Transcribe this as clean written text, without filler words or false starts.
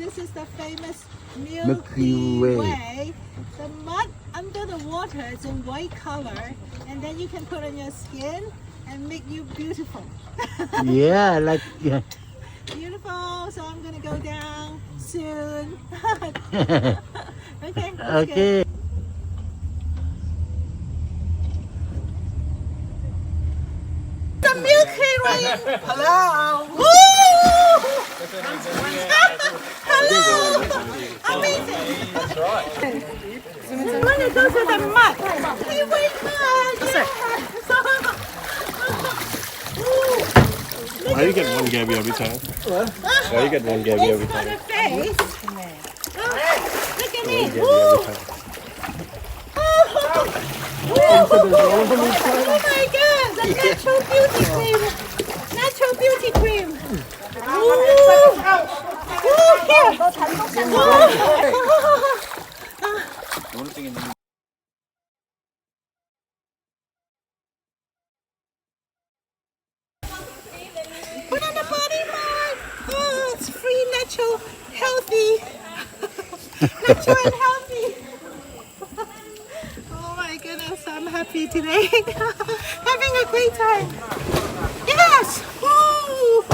this is the famous Milky Way. Way. The mud under the water is in white color, and then you can put on your skin and make you beautiful. Yeah, like yeah. Beautiful. So I'm gonna go down soon. Okay. Let's go. Okay. The Milky Way. Hello. Woo! Hello. Amazing. That's right. I want to go to the mud. Hey, wait, Oh, you get one Gabby every time. What? Oh, you get one Gabby every time. It's for the face. Look at me. One Gabby Woo! every time. Oh my god, the natural beauty cream. Natural beauty cream. Put on the body mark. Oh, it's free, natural, healthy. Natural and healthy. Oh my goodness, I'm happy today. Having a great time. Yes! Woo!